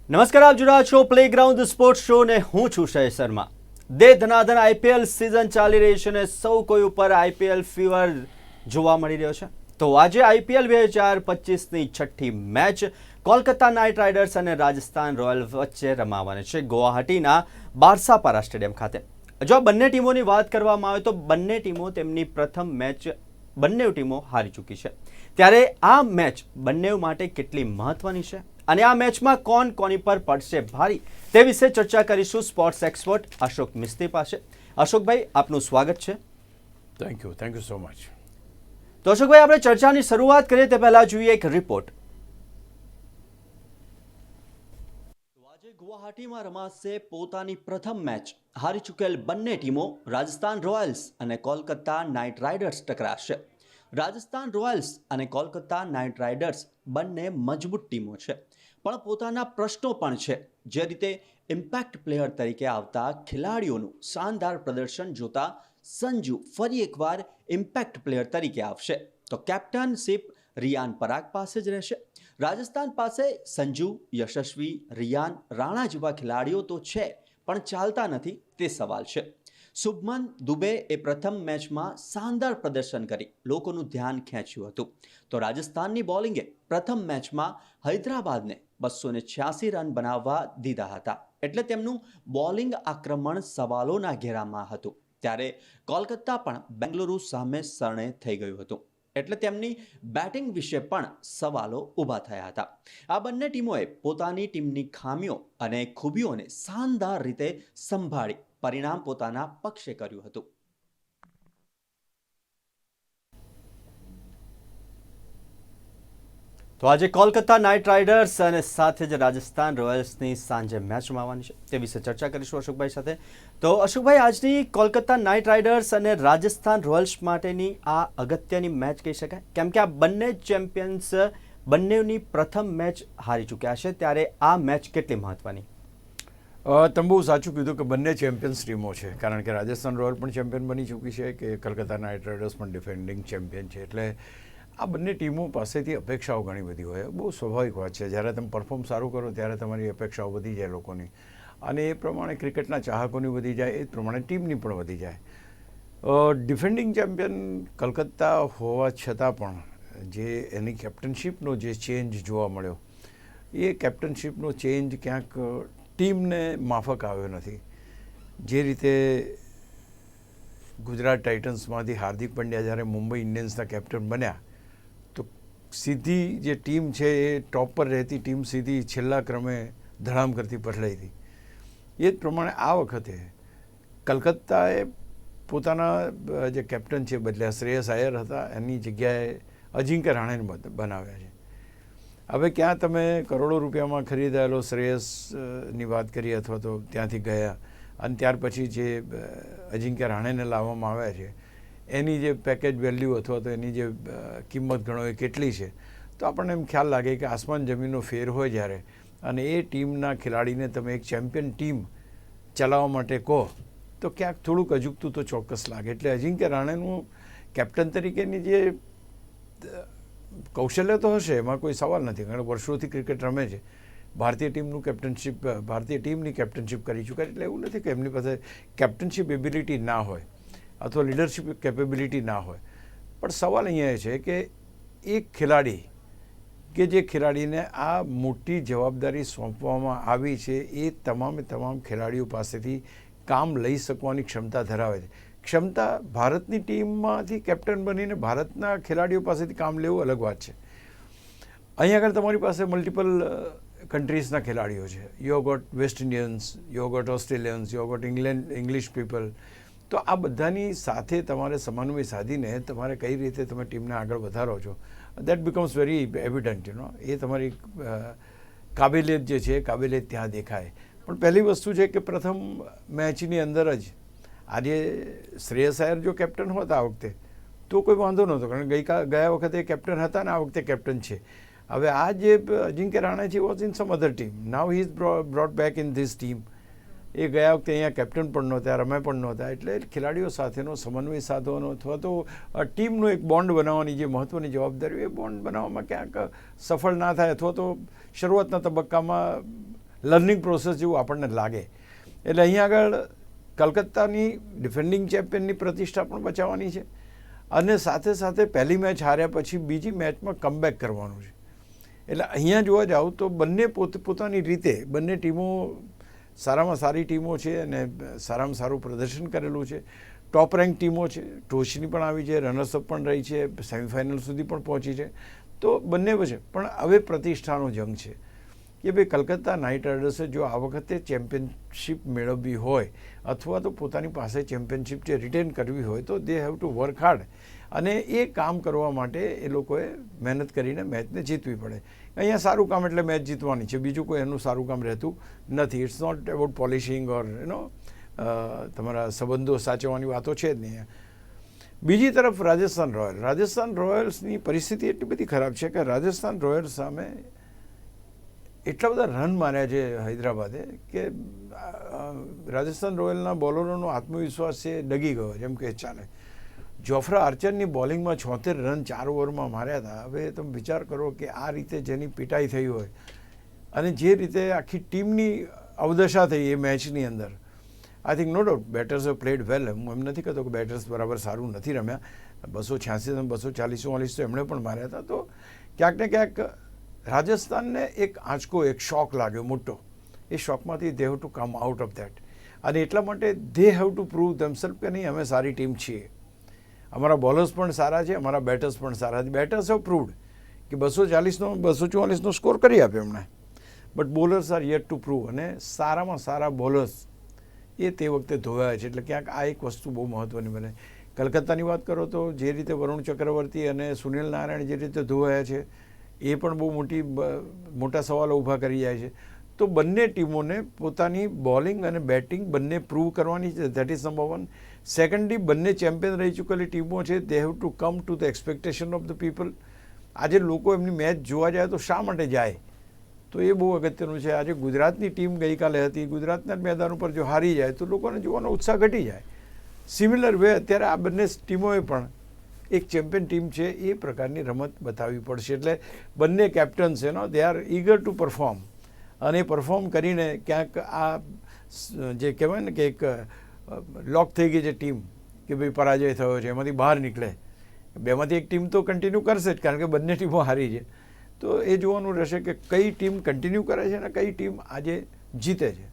નમસ્કાર, આપ જોડા છો પ્લેગ્રાઉન્ડ સ્પોર્ટ્સ શો ને હું છું શય શર્મા. દે ધનાધન આઈપીએલ સિઝન ચાલી રહી છે ને સૌ કોઈ ઉપર આઈપીએલ ફીવર જોવા મળી રહ્યો છે. તો આજે આઈપીએલ 2025ની છઠ્ઠી મેચ કોલકાતા નાઇટ રાઇડર્સ અને રાજસ્થાન રોયલ્સ વચ્ચે રમાવાની છે ગુવાહાટીના બારસાપારા સ્ટેડિયમ ખાતે. જો બંને ટીમોની વાત કરવામાં આવે તો બંને ટીમો તેમની પ્રથમ મેચ બંને ટીમો હારી ચૂકી છે. ત્યારે આ મેચ બંને માટે કેટલી મહત્વની છે અને આ મેચમાં કોણ કોની પર પડશે ભારી તે વિશે ચર્ચા કરીશું સ્પોર્ટ્સ એક્સપર્ટ અશોક મિસ્ત્રી પાસે. અશોકભાઈ, આપનું સ્વાગત છે. Thank you so much. તો અશોકભાઈ, આપણે ચર્ચાની શરૂઆત કરીએ તે પહેલા જોઈએ એક રિપોર્ટ. આજે ગુવાહાટીમાં રમાશે પોતાની પ્રથમ મેચ. હારી ચૂકેલ બંને ટીમો રાજસ્થાન રોયલ્સ અને કોલકાતા નાઇટ રાઇડર્સ ટકરાશે. રાજસ્થાન રોયલ્સ અને કોલકાતા નાઇટ રાઇડર્સ બંને મજબૂત ટીમો છે, પણ પોતાના પ્રશ્નો પણ છે. જે રીતે ઇમ્પેક્ટ પ્લેયર તરીકે આવતા ખેલાડીઓનું શાનદાર પ્રદર્શન જોતા સંજુ ફરી એકવાર ઇમ્પેક્ટ પ્લેયર તરીકે આવશે તો કેપ્ટનશીપ રિયાન પરાગ પાસે જ રહેશે. રાજસ્થાન પાસે સંજુ, યશસ્વી, રિયાન, રાણા જેવા ખેલાડીઓ તો છે, પણ ચાલતા નથી તે સવાલ છે. શુભમન દુબે એ પ્રથમ મેચમાં શાનદાર પ્રદર્શન કરી લોકોનું ધ્યાન ખેંચ્યું હતું. તો રાજસ્થાનની બોલિંગે પ્રથમ મેચમાં હૈદરાબાદને 286 રન બનાવવા દીધા હતા, એટલે તેમનું બોલિંગ આક્રમણ સવાલોના ઘેરામાં હતું. ત્યારે કોલકાતા પણ બેંગલુરુ સામે શરણે થઈ ગયું હતું, એટલે તેમની બેટિંગ વિશે પણ સવાલો ઊભા થયા હતા. આ બંને ટીમોએ પોતાની ટીમની ખામીઓ અને ખૂબીઓને શાનદાર રીતે સંભાળી પરિણામ પોતાના પક્ષે કર્યું હતું. તો આજે કોલકાતા નાઇટ રાઇડર્સ અને સાથે જ રાજસ્થાન રોયલ્સની સાંજે મેચ રમાવાની છે તે વિશે ચર્ચા કરીશું અશોકભાઈ સાથે. તો અશોકભાઈ, આજની કોલકાતા નાઇટ રાઇડર્સ અને રાજસ્થાન રોયલ્સ માટેની આ અગત્યની મેચ કહી શકાય, કેમ કે આ બંને ચેમ્પિયન્સ બંનેની પ્રથમ મેચ હારી ચૂક્યા છે. ત્યારે આ મેચ કેટલી મહત્વની? તમે બહુ સાચું કીધું કે બંને ચેમ્પિયન્સ ટીમો છે, કારણ કે રાજસ્થાન રોયલ પણ ચેમ્પિયન બની ચૂકી છે કે કોલકાતા નાઇટ રાઇડર્સ પણ ડિફેન્ડિંગ ચેમ્પિયન છે. એટલે આ બંને ટીમો પાસેથી અપેક્ષાઓ ઘણી બધી હોય, બહુ સ્વાભાવિક વાત છે. જ્યારે તમે પરફોર્મ સારું કરો ત્યારે તમારી અપેક્ષાઓ વધી જાય લોકોની, અને એ પ્રમાણે ક્રિકેટના ચાહકોની વધી જાય, એ પ્રમાણે ટીમની પણ વધી જાય. ડિફેન્ડિંગ ચેમ્પિયન કલકત્તા હોવા છતાં પણ જે એની કેપ્ટનશીપનો જે ચેન્જ જોવા મળ્યો, એ કેપ્ટનશીપનો ચેન્જ ક્યાંક ટીમને માફક આવ્યો નથી. જે રીતે ગુજરાત ટાઇટન્સમાંથી હાર્દિક પંડ્યા જ્યારે મુંબઈ ઇન્ડિયન્સના કેપ્ટન બન્યા તો સીધી જે ટીમ છે એ ટોપ પર રહેતી ટીમ સીધી છેલ્લા ક્રમે ધડામ કરતી પછડાઈ હતી. એ જ પ્રમાણે આ વખતે કલકત્તાએ પોતાના જે કેપ્ટન છે બદલ્યા. શ્રેયસ અય્યર હતા, એની જગ્યાએ અજિંક્ય રહાણેને બનાવ્યા છે. હવે ક્યાં તમે કરોડો રૂપિયામાં ખરીદાયેલો શ્રેયસની વાત કરી અથવા તો ત્યાંથી ગયા અને ત્યાર પછી જે અજિંક્ય રહાણેને લાવવામાં આવ્યા છે એની જે પેકેજ વેલ્યુ અથવા તો એની જે કિંમત ગણો એ કેટલી છે, તો આપણને એમ ખ્યાલ લાગે કે આસમાન જમીનનો ફેર હોય જ્યારે, અને એ ટીમના ખેલાડીને તમે એક ચેમ્પિયન ટીમ ચલાવવા માટે કહો તો ક્યાંક થોડુંક અજુગતું તો ચોક્કસ લાગે. એટલે અજિંક્ય રહાણેનું કેપ્ટન તરીકેની જે કૌશલ્ય તો હશે, એમાં કોઈ સવાલ નથી, કારણ કે વર્ષોથી ક્રિકેટ રમે છે. ભારતીય ટીમની કેપ્ટનશીપ કરી ચૂક્યા, એટલે એવું નથી કે એમની પાસે કેપ્ટનશીપ એબિલિટી ના હોય અથવા લીડરશીપ કેપેબિલિટી ના હોય. પણ સવાલ અહીંયા એ છે કે એક ખેલાડી કે જે ખેલાડીને આ મોટી જવાબદારી સોંપવામાં આવી છે એ તમામે તમામ ખેલાડીઓ પાસેથી કામ લઈ શકવાની ક્ષમતા ધરાવે છે. ક્ષમતા ભારતની ટીમમાંથી કેપ્ટન બનીને ભારતના ખેલાડીઓ પાસેથી કામ લેવું અલગ વાત છે. અહીં આગળ તમારી પાસે મલ્ટિપલ કન્ટ્રીઝના ખેલાડીઓ છે. You got West Indians, you got Australians, you got English people. તો આ બધાની સાથે તમારે સમન્વય સાધીને તમારે કઈ રીતે તમે ટીમને આગળ વધારો છો, દેટ બિકમ્સ વેરી એવિડન્ટ. એ તમારી કાબેલિયત જે છે, કાબેલિયત ત્યાં દેખાય. પણ પહેલી વસ્તુ છે કે પ્રથમ મેચની અંદર જ આજે શ્રેયસ અય્યર જો કેપ્ટન હોત આ વખતે તો કોઈ વાંધો નહોતો, કારણ કે ગયા વખતે કેપ્ટન હતા ને આ વખતે કેપ્ટન છે. હવે આ જે અજિંક્ય રહાણે છે was in some other team, now he is brought back in this team. એ ગયા વખતે અહીંયા કેપ્ટન પણ નહોતા, રમે પણ નહોતા. એટલે ખેલાડીઓ સાથેનો સમન્વય સાધવાનો અથવા તો ટીમનો એક બોન્ડ બનાવવાની જે મહત્ત્વની જવાબદારી, એ બોન્ડ બનાવવામાં ક્યાંક સફળ ના થાય અથવા તો શરૂઆતના તબક્કામાં લર્નિંગ પ્રોસેસ જેવું આપણને લાગે. એટલે અહીંયા આગળ કલકત્તાની ડિફેન્ડિંગ ચેમ્પિયનની પ્રતિષ્ઠા પણ બચાવવાની છે અને સાથે સાથે પહેલી મેચ હાર્યા પછી બીજી મેચમાં કમબેક કરવાનું છે. એટલે અહીંયા જોવા જાવ તો બંને પોતાની રીતે બંને ટીમો સારામાં સારી ટીમો છે અને સારામાં સારું પ્રદર્શન કરેલું છે. ટોપ રેન્ક ટીમો છે, ટોચની પણ આવી છે, રનર્સઅપ પણ રહી છે, સેમિફાઇનલ સુધી પણ પહોંચી છે. તો બંને વચ્ચે પણ હવે પ્રતિષ્ઠાનો જંગ છે કે ભાઈ કલકત્તા નાઇટ રાઇડર્સે જો આ વખતે ચેમ્પિયનશિપ મેળવવી હોય અથવા તો પોતાની પાસે ચેમ્પિયનશિપ જે રિટેન કરવી હોય તો they have to work hard અને એ કામ કરવા માટે એ લોકોએ મહેનત કરીને મેચને જીતવી પડે. અહીંયા સારું કામ એટલે મેચ જીતવાની છે, બીજું કોઈ એનું સારું કામ રહેતું નથી. ઇટ્સ નોટ અબાઉટ પોલિશિંગ ઓર તમારા સંબંધો સાચવવાની વાતો છે જ નહીં. બીજી તરફ રાજસ્થાન રોયલ્સની પરિસ્થિતિ એટલી બધી ખરાબ છે કે રાજસ્થાન રોયલ્સ સામે એટલા બધા રન માર્યા છે હૈદરાબાદે કે રાજસ્થાન રોયલના બોલરોનો આત્મવિશ્વાસ છે ડગી ગયો, જેમ કે ચાલે. જોફ્રા આર્ચરની બોલિંગમાં 76 રન 4 ઓવરમાં માર્યા હતા. હવે તમે વિચાર કરો કે આ રીતે જેની પીટાઈ થઈ હોય અને જે રીતે આખી ટીમની અવદશા થઈ એ મેચની અંદર, I think no doubt batters have played well. હું એમ નથી કહેતો કે બેટર્સ બરાબર સારું નથી રમ્યા. 286 અને 240 તો એમણે પણ માર્યા હતા. તો ક્યાંક ને ક્યાંક રાજસ્થાનને એક આંચકો, એક શોક લાગ્યો મોટો. એ શોકમાંથી they have to come out of that અને એટલા માટે they have to prove themself કે નહીં અમે સારી ટીમ છીએ, અમારા બોલર્સ પણ સારા છે, અમારા બેટર્સ પણ સારા છે. બેટર્સ હેવ પ્રૂવડ કે 244નો સ્કોર કરી આપ્યો એમણે, but bowlers are yet to prove અને સારામાં સારા બોલર્સ એ તે વખતે ધોવાયા છે. એટલે ક્યાંક આ એક વસ્તુ બહુ મહત્ત્વની બને. કલકત્તાની વાત કરો તો જે રીતે વરુણ ચક્રવર્તી અને સુનિલ નારાયણ જે રીતે ધોવાયા છે એ પણ બહુ મોટા સવાલો ઊભા કરી જાય છે. તો બંને ટીમોને પોતાની બોલિંગ અને બેટિંગ બંને પ્રૂવ કરવાની છે. That is number 1. સેકન્ડલી બંને ચેમ્પિયન રહી ચૂકેલી ટીમો છે. They have to come to the expectation of the people. આજે લોકો એમની મેચ જોવા જાય તો શા માટે જાય, તો એ બહુ અગત્યનું છે. આજે ગુજરાતની ટીમ ગઈકાલે હતી, ગુજરાતના મેદાન ઉપર જો હારી જાય તો લોકોને જોવાનો ઉત્સાહ ઘટી જાય. સિમિલર વે અત્યારે આ બંને ટીમોએ પણ એક ચેમ્પિયન ટીમ છે એ પ્રકારની રમત બતાવવી પડશે. એટલે બંને કેપ્ટન્સ છે they R eager two perform અને પરફોર્મ કરીને ક્યાંક આ જે કહેવાય ને કે એક લોક થઈ ગઈ છે ટીમ કે ભાઈ પરાજય થયો છે એમાંથી બહાર નીકળે. બેમાંથી એક ટીમ તો કન્ટિન્યુ કરશે જ કારણ કે બંને ટીમો હારી છે. તો એ જોવાનું રહેશે કે કઈ ટીમ કન્ટિન્યુ કરે છે અને કઈ ટીમ આજે જીતે છે.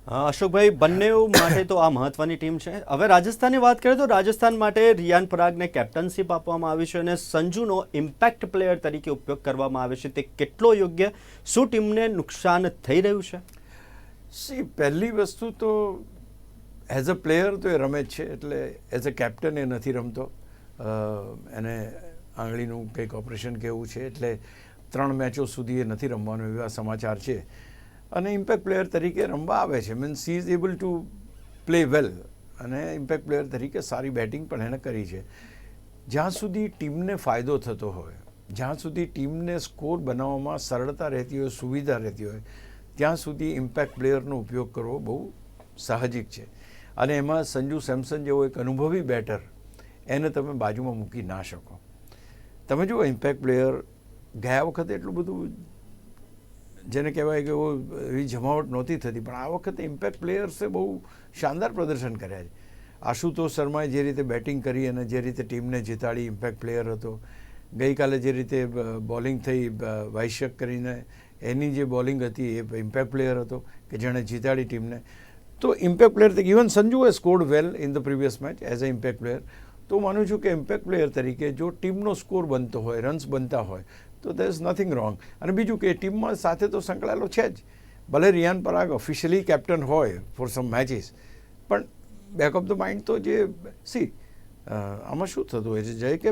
અશોકભાઈ, બંને માટે તો આ મહત્વની ટીમ છે. હવે રાજસ્થાનની વાત કરીએ તો રાજસ્થાન માટે રિયાન પરાગને કેપ્ટનશીપ આપવામાં આવી છે અને સંજુનો ઇમ્પેક્ટ પ્લેયર તરીકે ઉપયોગ કરવામાં આવે છે. તે કેટલો યોગ્ય? શું ટીમને નુકસાન થઈ રહ્યું છે? પહેલી વસ્તુ તો એઝ અ પ્લેયર તો એ રમે જ છે, એટલે એઝ અ કેપ્ટન એ નથી રમતો. એને આંગળીનું કંઈક ઓપરેશન કેવું છે એટલે 3 મેચો સુધી એ નથી રમવાનું એવા સમાચાર છે. અને ઇમ્પેક્ટ પ્લેયર તરીકે રમવા આવે છે. Means he is able to play well અને ઇમ્પેક્ટ પ્લેયર તરીકે સારી બેટિંગ પણ એને કરી છે. જ્યાં સુધી ટીમને ફાયદો થતો હોય, જ્યાં સુધી ટીમને સ્કોર બનાવવામાં સરળતા રહેતી હોય, સુવિધા રહેતી હોય, ત્યાં સુધી ઇમ્પેક્ટ પ્લેયરનો ઉપયોગ કરવો બહુ સાહજિક છે. અને એમાં સંજુ સેમસન જેવો એક અનુભવી બેટર એને તમે બાજુમાં મૂકી ના શકો. તમે જુઓ ઇમ્પેક્ટ પ્લેયર ગયા વખતે એટલું બધું જેને કહેવાય કે એવી જમાવટ નહોતી થતી, પણ આ વખતે ઇમ્પેક્ટ પ્લેયર્સે બહુ શાનદાર પ્રદર્શન કર્યા છે. આશુતોષ શર્માએ જે રીતે બેટિંગ કરી અને જે રીતે ટીમને જીતાડી ઇમ્પેક્ટ પ્લેયર હતો. ગઈકાલે જે રીતે બોલિંગ થઈ વાઇશક કરીને એની જે બોલિંગ હતી એ ઇમ્પેક્ટ પ્લેયર હતો કે જેણે જીતાડી ટીમને. તો ઇમ્પેક્ટ પ્લેયર તરીકે ઇવન સંજુએ scored well in the previous match as a impact player. તો માનું છું કે ઇમ્પેક્ટ પ્લેયર તરીકે જો ટીમનો સ્કોર બનતો હોય, રન્સ બનતા હોય તો દેર ઇઝ નથિંગ રોંગ. અને બીજું કે ટીમમાં સાથે તો સંકળાયેલો છે જ. ભલે રિયાન પરાગ ઓફિશિયલી કેપ્ટન હોય ફોર સમ મેચીસ, પણ બેક ઓફ ધ માઇન્ડ તો જે આમાં શું થતું હોય છે જય કે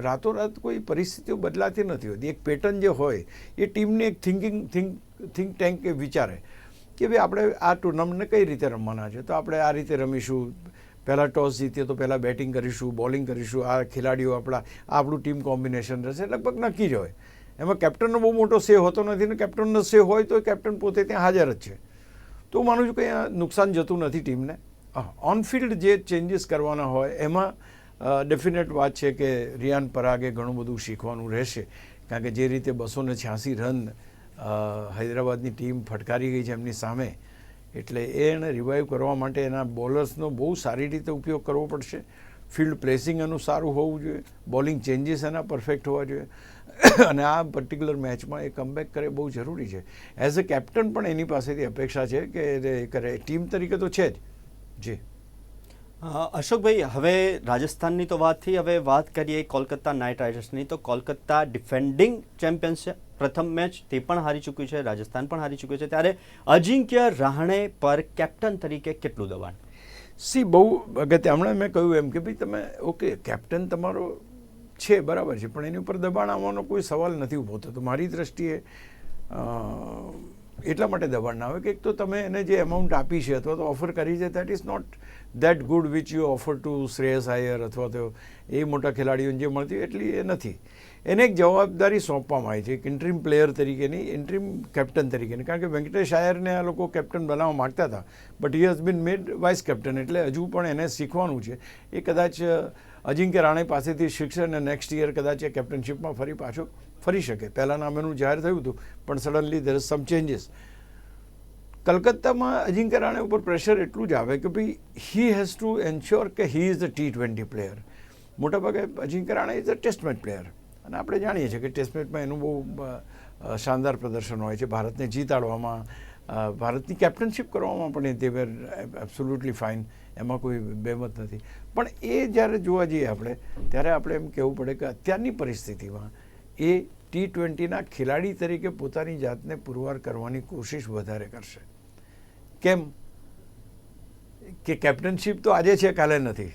રાતોરાત કોઈ પરિસ્થિતિઓ બદલાતી નથી હોતી. એક પેટર્ન જે હોય એ ટીમની એક થિંક ટેન્ક એ વિચારે કે ભાઈ આપણે આ ટુર્નામેન્ટને કઈ રીતે રમવાના છે, તો આપણે આ રીતે રમીશું. પહેલાં ટોસ જીતીએ તો પહેલાં બેટિંગ કરીશું, બોલિંગ કરીશું, આ ખેલાડીઓ આપણું ટીમ કોમ્બિનેશન રહેશે. લગભગ નક્કી જ હોય. એમાં કેપ્ટનનો બહુ મોટો સે હોતો નથી ને કેપ્ટનનો સે હોય તો કેપ્ટન પોતે ત્યાં હાજર જ છે. તો હું માનું છું કે અહીંયા નુકસાન જતું નથી ટીમને. ઓનફિલ્ડ જે ચેન્જીસ કરવાના હોય એમાં ડેફિનેટ વાત છે કે રિયાન પરાગે ઘણું બધું શીખવાનું રહેશે. કારણ કે જે રીતે 286 રન હૈદરાબાદની ટીમ ફટકારી ગઈ છે એમની સામે, એટલે એને રિવાઈવ કરવા માટે એના બોલર્સનો બહુ સારી રીતે ઉપયોગ કરવો પડશે. ફિલ્ડ પ્લેસિંગ એનું સારું હોવું જોઈએ, બોલિંગ ચેન્જીસ એના પરફેક્ટ હોવા જોઈએ અને આ પર્ટિક્યુલર મેચમાં એ કમબેક કરે બહુ જરૂરી છે. એઝ અ કેપ્ટન પણ એની પાસેથી અપેક્ષા છે કે એ કરે. ટીમ તરીકે તો છે જ. જી અશોકભાઈ, હવે રાજસ્થાનની તો વાત થઈ, હવે વાત કરીએ કોલકાતા નાઇટ રાઇડર્સની. તો કોલકાતા ડિફેન્ડિંગ ચેમ્પિયન્સ છે. પ્રથમ મેચ તે પણ હારી ચૂક્યું છે, રાજસ્થાન પણ હારી ચૂક્યું છે. ત્યારે અજિંક્ય રહાણે પર કેપ્ટન તરીકે કેટલું દબાણ? બહુ અગત્ય. હમણાં મેં કહ્યું એમ કે ભાઈ તમે ઓકે કેપ્ટન તમારો છે બરાબર છે, પણ એની ઉપર દબાણ આવવાનો કોઈ સવાલ નથી ઊભો થતો મારી દ્રષ્ટિએ. એટલા માટે દબાણ ના આવે કે એક તો તમે એને જે એમાઉન્ટ આપી છે અથવા તો ઓફર કરી છે that is not that good which you offer to Shreyas Iyer અથવા તો એ મોટા ખેલાડીઓને જે મળતી એટલી એ નથી. એને એક જવાબદારી સોંપવામાં આવી છે એક ઇન્ટ્રીમ પ્લેયર તરીકેની, ઇન્ટ્રીમ કેપ્ટન તરીકેની. કારણ કે વેંકટેશ આયરને આ લોકો કેપ્ટન બનાવવા માગતા હતા, but he has been made vice captain, એટલે હજુ પણ એને શીખવાનું છે. એ કદાચ અજિંક્ય રાણે પાસેથી શીખશે અને નેક્સ્ટ યર કદાચ એ કેપ્ટનશીપમાં પાછો ફરી શકે. પહેલાં નામ એનું જાહેર થયું હતું, પણ suddenly there is some changes. કલકત્તામાં અજિંક્ય રાણે ઉપર પ્રેશર એટલું જ આવે કે ભાઈ હી હેઝ ટુ એન્શ્યોર કે હી ઇઝ અ T20 પ્લેયર. મોટાભાગે Ajinkya Rahane is a test match player અને આપણે જાણીએ છીએ કે ટેસ્ટ મેચમાં એનું બહુ શાનદાર પ્રદર્શન હોય છે. ભારતને જીતાડવામાં, ભારતની કેપ્ટનશીપ કરવામાં પણ તે વેર એબ્સોલ્યુટલી ફાઇન, એમાં કોઈ બેમત નથી. પણ એ જ્યારે જોવા જઈએ આપણે ત્યારે આપણે એમ કહેવું પડે કે અત્યારની પરિસ્થિતિમાં એ T20ના ખેલાડી તરીકે પોતાની જાતને પુરવાર કરવાની કોશિશ વધારે કરશે. કેમ કે કેપ્ટનશીપ તો આજે છે કાલે નથી,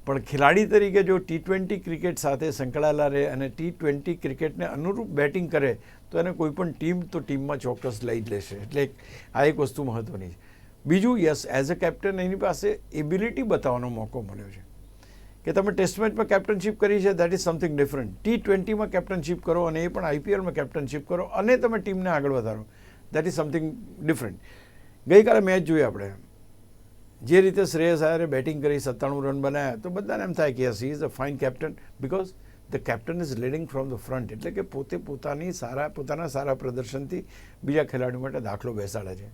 પણ ખેલાડી તરીકે જો T20 ક્રિકેટ સાથે સંકળાયેલા રહે અને T20 ક્રિકેટને અનુરૂપ બેટિંગ કરે તો એને કોઈ પણ ટીમ તો ટીમમાં ચોક્કસ લઈ જ લેશે. એટલે આ એક વસ્તુ મહત્ત્વની છે. બીજું, યસ એઝ અ કેપ્ટન એની પાસે એબિલિટી બતાવવાનો મોકો મળ્યો છે કે તમે ટેસ્ટ મેચમાં કેપ્ટનશીપ કરી છે, દેટ ઇઝ સમથિંગ ડિફરન્ટ. T20માં કેપ્ટનશીપ કરો અને એ પણ IPLમાં કેપ્ટનશીપ કરો અને તમે ટીમને આગળ વધારો, દેટ ઇઝ સમથિંગ ડિફરન્ટ. ગઈકાલે મેચ જોઈ આપણે, જે રીતે શ્રેયસ આયરે બેટિંગ કરી 97 રન બનાવ્યા તો બધાને એમ થાય કે yes he is a fine captain because the captain is leading from the front. એટલે કે પોતાના સારા પ્રદર્શનથી બીજા ખેલાડીઓ માટે દાખલો બેસાડે છે.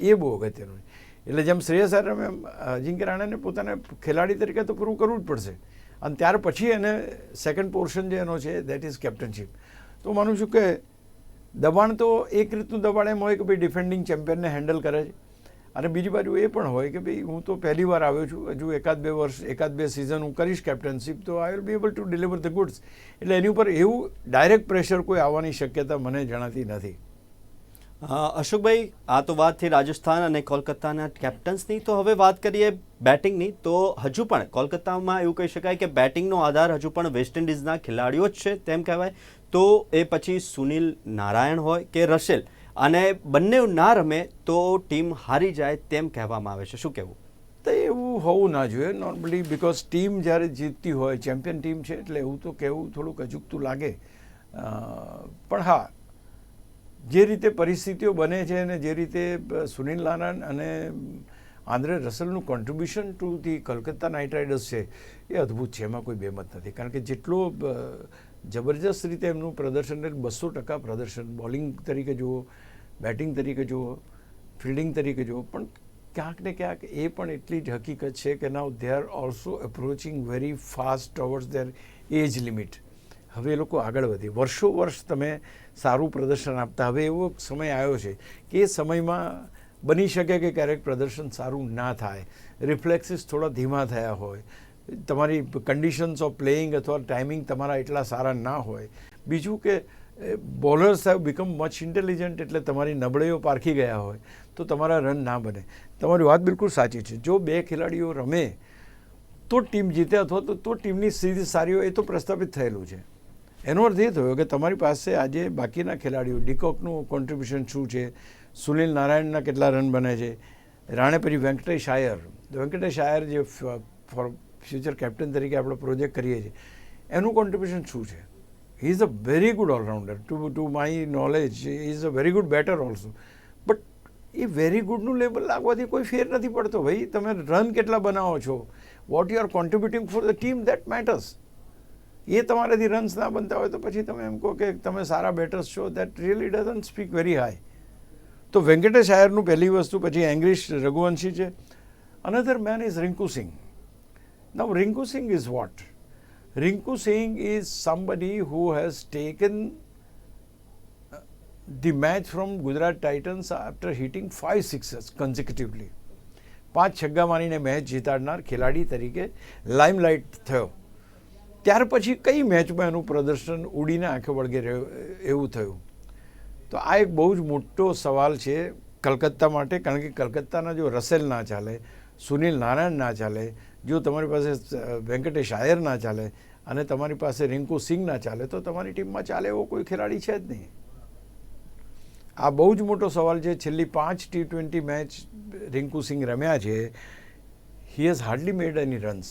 એ બહુ અગત્યનું છે. એટલે જેમ શ્રેયસ આયર એમ અજિંક્ય રાણાને પોતાને ખેલાડી તરીકે તો પૂરું કરવું જ પડશે અને ત્યાર પછી એને સેકન્ડ પોર્શન જે એનો છે દેટ ઇઝ કેપ્ટનશીપ. તો માનું છું કે દબાણ તો એક રીતનું દબાણ એમ હોય કે ભાઈ ડિફેન્ડિંગ ચેમ્પિયનને હેન્ડલ કરે છે અને બીજી બાજુ એ પણ હોય કે ભાઈ હું તો પહેલી વાર આવ્યો છું, હજુ એકાદ બે સિઝન હું કરીશ કેપ્ટનશીપ તો I will be able to deliver the goods. એટલે એની ઉપર એવું ડાયરેક્ટ પ્રેશર કોઈ આવવાની શક્યતા મને જણાતી નથી. અશોકભાઈ, આ તો વાત થઈ રાજસ્થાન અને કોલકાતાના કેપ્ટન્સની. તો હવે વાત કરીએ બેટિંગની. તો હજુ પણ કોલકાતામાં એવું કહી શકાય કે બેટિંગનો આધાર હજુ પણ વેસ્ટ ઇન્ડિઝના ખેલાડીઓ જ છે તેમ કહેવાય. તો એ પછી સુનિલ નારાયણ હોય કે રસેલ, અને બંને ના રમે તો ટીમ હારી જાય તેમ કહેવામાં આવે છે. શું કહેવું? તો એવું હોવું ના જોઈએ નોર્મલી, બિકોઝ ટીમ જ્યારે જીતતી હોય, ચેમ્પિયન ટીમ છે એટલે એવું તો કહેવું થોડુંક અજુગતું લાગે. પણ હા, જે રીતે પરિસ્થિતિઓ બને છે અને જે રીતે સુનિલ નારાયણ અને આંદ્રે રસેલનું contribution to the Calcutta Knight Riders છે એ અદ્ભુત છે, એમાં કોઈ બેમત નથી. કારણ કે જેટલો જબરજસ્ત રીતે એમનું પ્રદર્શન, 200% પ્રદર્શન, બોલિંગ તરીકે જુઓ, બેટિંગ તરીકે જુઓ, ફિલ્ડિંગ તરીકે જુઓ, પણ ક્યાંક ને ક્યાંક એ પણ એટલી જ હકીકત છે કે now they are also approaching very fast towards their age limit. હવે એ લોકો આગળ વધી, વર્ષો તમે સારું પ્રદર્શન આપતા, હવે એવો સમય આવ્યો છે કે એ સમયમાં બની શકે કે ક્યારેક પ્રદર્શન સારું ના થાય, રિફ્લેક્સિસ થોડા ધીમા થયા હોય, તમારી કન્ડિશન્સ ઓફ પ્લેઇંગ અથવા ટાઈમિંગ તમારા એટલા સારા ના હોય. બીજું કે bowlers have become much intelligent, એટલે તમારી નબળીઓ પારખી ગયા હોય તો તમારા રન ના બને. તમારી વાત બિલકુલ સાચી છે. જો બે ખેલાડીઓ રમે તો ટીમ જીતે અથવા તો ટીમની સ્થિતિ સારી હોય, એ તો પ્રસ્થાપિત થયેલું છે. એનો અર્થ એ થયો કે તમારી પાસે આજે બાકીના ખેલાડીઓ, ડીકોકનું કોન્ટ્રીબ્યુશન શું છે, સુનિલ નારાયણના કેટલા રન બને છે, રાણે પછી વેંકટેશ આયર જે ફોર ફ્યુચર કેપ્ટન તરીકે આપણે પ્રોજેક્ટ કરીએ છીએ, એનું કોન્ટ્રીબ્યુશન શું છે. He is a very good allrounder to my knowledge, he is a very good batter also. But એ વેરી ગુડનું લેબલ લાગવાથી કોઈ ફેર નથી પડતો. ભાઈ તમે રન કેટલા બનાવો છો, what you are contributing for the team, that matters. એ તમારાથી રન્સ ના બનતા હોય તો પછી તમે એમ કહો કે તમે સારા બેટર્સ છો, that really doesn't speak very high. તો વેંકટેશ આયરનું પહેલી વસ્તુ, પછી એંગ્રીશ રઘુવંશી છે. Another main is Rinku Singh. Now Rinku Singh is what? Rinku Singh is somebody who has taken the match from Gujarat Titans after hitting 5 sixes consecutively. 5 છગ્ગા મારીને મેચ જીતાડનાર ખેલાડી તરીકે લાઇમલાઇટ થયો. ત્યાર પછી કઈ મેચમાં એનું પ્રદર્શન ઉડીને આંખે વળગે રહ્યું એવું થયું? તો આ એક બહુ જ મોટો સવાલ છે કલકત્તા માટે, કારણ કે કલકત્તાના જો રસેલ ના ચાલે, સુનિલ નારાયણ ના ચાલે, જો તમારી પાસે વેંકટેશ આયર ના ચાલે અને તમારી પાસે રિંકુ સિંઘ ના ચાલે, તો તમારી ટીમમાં ચાલે એવો કોઈ ખેલાડી છે જ નહીં. આ બહુ જ મોટો સવાલ છે. છેલ્લી 5 T20 મેચ રિંકુ સિંઘ રમ્યા છે, he has hardly made any runs.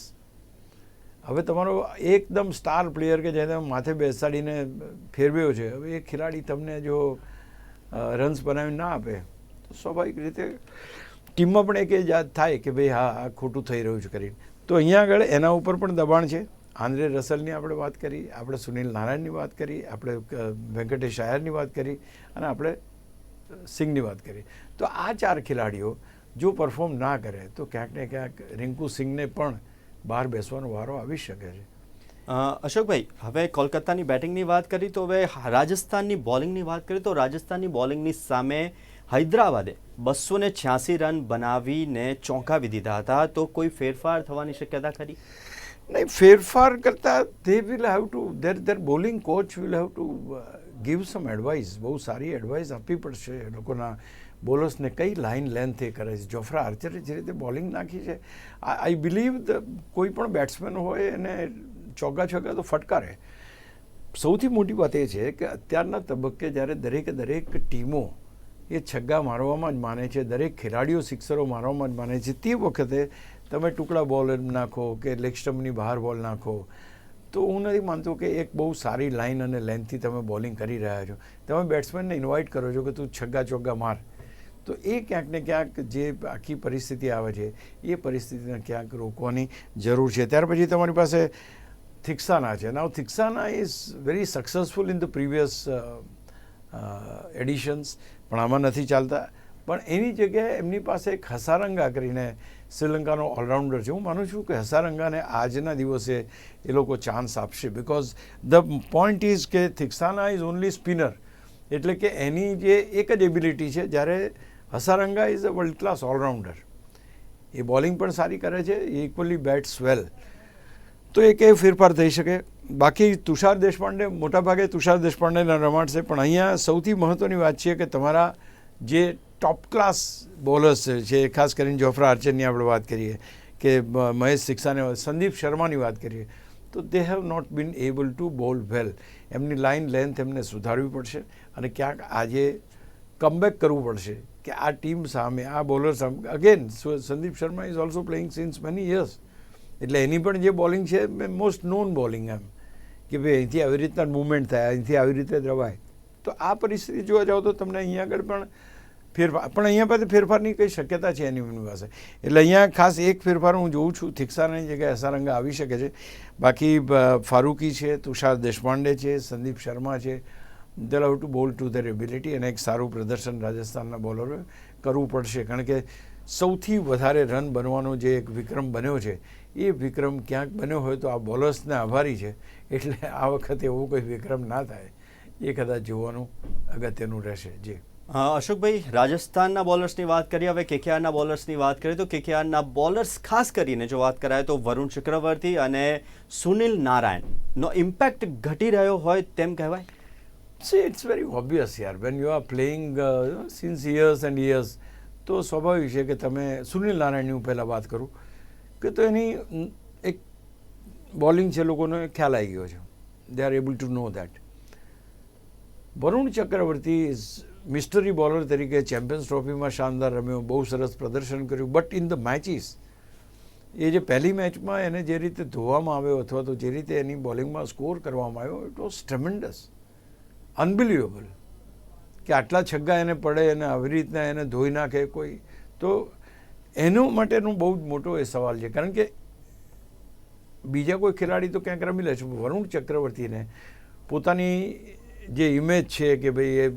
હવે તમારો એકદમ સ્ટાર પ્લેયર કે જેને માથે બેસાડીને ફેરવ્યો છે, હવે એ ખેલાડી તમને જો રન્સ બનાવી ના આપે તો સ્વાભાવિક રીતે ટીમમાં પણ એક યાદ થાય કે ભાઈ હા, આ ખોટું થઈ રહ્યું છે કરીને. તો અહીંયા આગળ એના ઉપર પણ દબાણ છે. આંદ્રે રસલની આપણે વાત કરી, આપણે સુનિલ નારાયણની વાત કરી, આપણે વેંકટેશ આયરની વાત કરી અને આપણે સિંઘની વાત કરી. તો આ 4 ખેલાડીઓ જો પરફોર્મ ના કરે તો ક્યાંક ને ક્યાંક રિંકુ સિંઘને પણ બહાર બેસવાનો વારો આવી શકે છે. અશોકભાઈ, હવે કોલકાતાની બેટિંગની વાત કરી તો હવે રાજસ્થાનની બોલિંગની વાત કરીએ તો રાજસ્થાનની બોલિંગની સામે હૈદરાબાદે 286 રન બનાવીને ચોંકાવી દીધા હતા. તો કોઈ ફેરફાર થવાની શક્યતા ખરી? નહીં, ફેરફાર કરતાં they will have to, their bowling coach will have to give some advice. બહુ સારી એડવાઇસ આપવી પડશે એ લોકોના બોલર્સને. કઈ લાઇન લેન્થ એ કરે છે. જોફ્રા આર્ચરે જે રીતે બોલિંગ નાખી છે, આઈ બિલીવ કોઈ પણ બેટ્સમેન હોય એને ચોગ્ગા છગ્ગા તો ફટકારે. સૌથી મોટી વાત એ છે કે અત્યારના તબક્કે જ્યારે દરેક ટીમો એ છગ્ગા મારવામાં જ માને છે, દરેક ખેલાડીઓ સિક્સરો મારવામાં જ માને છે, તે વખતે તમે ટુકડા બોલ નાખો કે લેગ સ્ટમ્પની બહાર બોલ નાખો તો હું નથી માનતો કે એક બહુ સારી લાઇન અને લેન્થથી તમે બોલિંગ કરી રહ્યા છો. તમે બેટ્સમેનને ઇન્વાઇટ કરો છો કે તું છગ્ગા ચોગ્ગા માર, તો એ ક્યાંક ને ક્યાંક જે આખી પરિસ્થિતિ આવે છે એ પરિસ્થિતિને ક્યાંક રોકવાની જરૂર છે. ત્યાર પછી તમારી પાસે થિક્સાના છે. Now Theekshana is very successful in the previous editions, પણ આમાં નથી ચાલતા. પણ એની જગ્યાએ એમની પાસે એક હસારંગા કરીને શ્રીલંકાનો ઓલરાઉન્ડર છે. હું માનું છું કે હસારંગાને આજના દિવસે એ લોકો ચાન્સ આપશે, બિકોઝ ધ પોઈન્ટ ઇઝ કે થિક્સાના ઇઝ ઓનલી સ્પિનર, એટલે કે એની જે એક જ એબિલિટી છે, જ્યારે Hasaranga is a world class allrounder. એ બોલિંગ પણ સારી કરે છે, એ ઇક્વલી બેટ્સ વેલ. તો એક એ ફેરફાર થઈ શકે. બાકી તુષાર દેશપાંડે, મોટાભાગે તુષાર દેશપાંડેના રમાડશે, પણ અહીંયા સૌથી મહત્ત્વની વાત છે કે તમારા જે ટોપ ક્લાસ બોલર્સ છે, ખાસ કરીને જોફ્રા આર્ચરની આપણે વાત કરીએ કે મહેશ સિક્સાને, સંદીપ શર્માની વાત કરીએ, તો they have not been able to bowl well. એમની લાઇન લેન્થ એમને સુધારવી પડશે અને ક્યાંક આજે કમબેક કરવું પડશે કે આ ટીમ સામે, આ બોલર સામે. Again Sandeep Sharma is also playing since many years, એટલે એની પણ જે બોલિંગ છે મોસ્ટ નોન બોલિંગ, એમ કે ભાઈ અહીંથી આવી રીતના મૂવમેન્ટ થાય, અહીંથી આવી રીતે રવાય. તો આ પરિસ્થિતિ જોવા જાઓ તો તમને અહીંયા આગળ પણ ફેરફાર, પણ અહીંયા પાસે ફેરફારની કઈ શક્યતા છે એની પાસે. એટલે અહીંયા ખાસ એક ફેરફાર હું જોઉં છું, થિક્સાનાની જગ્યાએ હસારંગા આવી શકે છે. બાકી ફારૂકી છે, તુષાર દેશપાંડે છે, સંદીપ શર્મા છે, દે હેવ ટુ બોલ ટુ ધેર એબિલિટી, અને એક સારું પ્રદર્શન રાજસ્થાનના બોલરોએ કરવું પડશે. કારણ કે સૌથી વધારે રન બનવાનો જે એક વિક્રમ બન્યો છે, એ વિક્રમ ક્યાંક બન્યો હોય તો આ બોલર્સને આભારી છે. એટલે આ વખતે એવો કોઈ વિક્રમ ના થાય એ કદાચ જોવાનું અગત્યનું રહેશે. જી અશોકભાઈ, રાજસ્થાનના બોલર્સની વાત કરીએ, હવે કેકેઆરના બોલર્સની વાત કરીએ તો કેકેઆરના બોલર્સ ખાસ કરીને જો વાત કરાય તો વરુણ ચક્રવર્તી અને સુનિલ નારાયણનો ઇમ્પેક્ટ ઘટી રહ્યો હોય તેમ કહેવાય. See, it's very obvious યાર, when you are playing since years and years, તો સ્વાભાવિક છે કે તમે સુનિલ નારાયણની હું પહેલાં વાત કરું કે તો એની એક બોલિંગ છે, લોકોને ખ્યાલ આવી ગયો છે, they are able to know that. Varun Chakravarthy is mystery bowler તરીકે ચેમ્પિયન્સ ટ્રોફીમાં શાનદાર રમ્યો, બહુ સરસ પ્રદર્શન કર્યું, બટ ઇન ધ મેચિસ એ જે પહેલી મેચમાં એને જે રીતે ધોવામાં આવ્યો અથવા તો જે રીતે એની બોલિંગમાં સ્કોર કરવામાં આવ્યો, ઇટ વોઝ ટ્રેમેન્ડસ, અનબિલિવેબલ, કે આટલા છગ્ગા એને પડે અને આવી રીતના એને ધોઈ નાખે કોઈ. તો એનો માટેનો બહુ જ મોટો એ સવાલ છે, કારણ કે બીજા કોઈ ખેલાડી તો ક્યાંક રમી લે છે. વરુણ ચક્રવર્તીને પોતાની જે ઇમેજ છે કે ભાઈ એ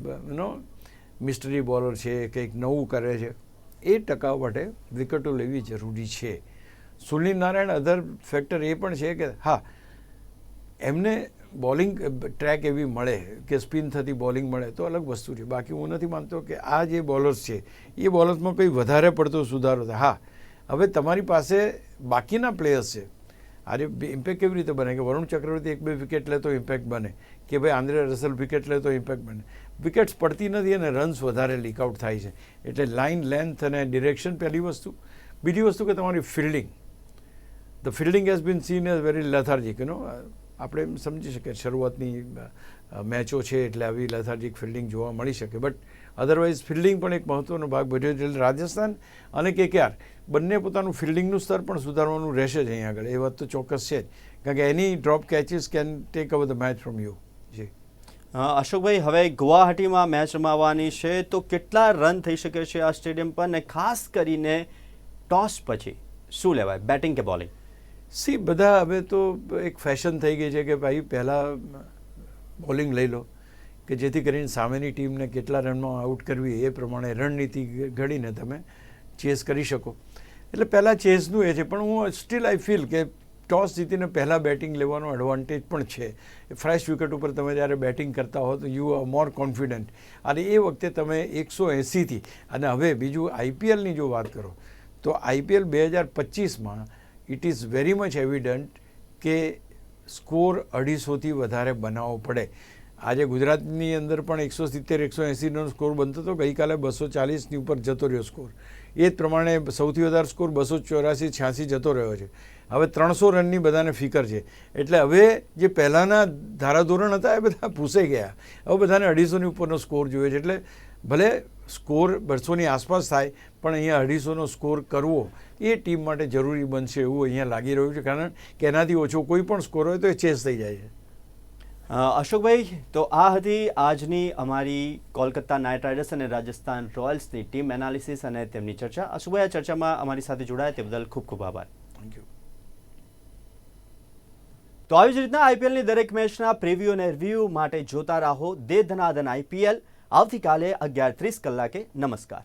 મિસ્ટરી બોલર છે, કંઈક નવું કરે છે, એ ટકાવવા માટે વિકેટો લેવી જરૂરી છે. સુનિલ નારાયણ અધર ફેક્ટર એ પણ છે કે હા, એમને બોલિંગ ટ્રેક એવી મળે કે સ્પિન થતી બોલિંગ મળે તો અલગ વસ્તુ છે. બાકી હું નથી માનતો કે આ જે બોલર્સ છે એ બોલર્સમાં કંઈ વધારે પડતો સુધારો થાય. હા, હવે તમારી પાસે બાકીના પ્લેયર્સ છે, આજે ઇમ્પેક્ટ કેવી રીતે બને કે વરુણ ચક્રવર્તી 1-2 વિકેટ લે તો ઇમ્પેક્ટ બને, કે ભાઈ આંદ્રે રસેલ વિકેટ લે તો ઇમ્પેક્ટ બને. વિકેટ્સ પડતી નથી અને રન્સ વધારે લીકઆઉટ થાય છે. એટલે લાઇન લેન્થ અને ડિરેક્શન પહેલી વસ્તુ. બીજી વસ્તુ કે તમારી fielding, the fielding has been seen as very lethargic. આપણે એમ સમજી શકીએ શરૂઆતની મેચો છે એટલે આવી લેથાર્જિક ફિલ્ડિંગ જોવા મળી શકે, બટ અધરવાઇઝ ફિલ્ડિંગ પણ એક મહત્ત્વનો ભાગ ભજવે છે. એટલે રાજસ્થાન અને KKR બંને પોતાનું ફિલ્ડિંગનું સ્તર પણ સુધારવાનું રહેશે જ અહીં આગળ, એ વાત તો ચોક્કસ છે જ, કારણ કે એની drop catches can take over the match from you. Ji Ashokbhai, હવે ગુવાહાટીમાં મેચ રમાવાની છે તો કેટલા રન થઈ શકે છે આ સ્ટેડિયમ પર, ને ખાસ કરીને ટોસ પછી શું લેવાય, બેટિંગ કે બોલિંગ? સી બધા હવે તો એક ફેશન થઈ ગઈ છે કે ભાઈ પહેલાં બોલિંગ લઈ લો કે જેથી કરીને સામેની ટીમને કેટલા રનમાં આઉટ કરવી એ પ્રમાણે રણનીતિ ઘડીને તમે ચેસ કરી શકો. એટલે પહેલાં ચેસનું એ છે, પણ હું સ્ટીલ આઈ ફીલ કે ટોસ જીતીને પહેલાં બેટિંગ લેવાનો એડવાન્ટેજ પણ છે. ફ્રેશ વિકેટ ઉપર તમે જ્યારે બેટિંગ કરતા હો તો યુ આર મોર કોન્ફિડન્ટ, અને એ વખતે તમે 180થી, અને હવે બીજું IPLની જો વાત કરો તો IPL 2025માં it is very much evident કે સ્કોર 250થી વધારે બનાવવો પડે. આજે ગુજરાતની અંદર પણ 170-180નો સ્કોર બનતો હતો, ગઈકાલે 240ની ઉપર જતો રહ્યો સ્કોર. એ જ પ્રમાણે સૌથી વધારે સ્કોર 284-86 જતો રહ્યો છે. હવે 300 રનની બધાને ફિકર છે. એટલે હવે જે પહેલાંના ધારાધોરણ હતા એ બધા ભૂસાઈ ગયા. હવે બધાને 250ની ઉપરનો સ્કોર જોઈએ છે. એટલે ભલે સ્કોર 200ની આસપાસ થાય, પણ અહીંયા 250નો સ્કોર કરવો એ ટીમ માટે જરૂરી બનશે એવું અહીંયા લાગી રહ્યું છે, કારણ કે એનાથી ઓછો કોઈ પણ સ્કોર હોય તો એ ચેસ થઈ જાય છે. અશોકભાઈ, તો આ હતી આજની અમારી કોલકાતા નાઇટ રાઇડર્સ અને રાજસ્થાન રોયલ્સની ટીમ એનાલિસિસ અને તેમની ચર્ચા. અશોકભાઈ, આ ચર્ચામાં અમારી સાથે જોડાયા તે બદલ ખૂબ ખૂબ આભાર. Thank you. તો આવી જ રીતના IPLની દરેક મેચના પ્રિવ્યુ અને રિવ્યુ માટે જોતા રહો દે ધનાધન IPL. આવતીકાલે 11:30 કલાકે. નમસ્કાર.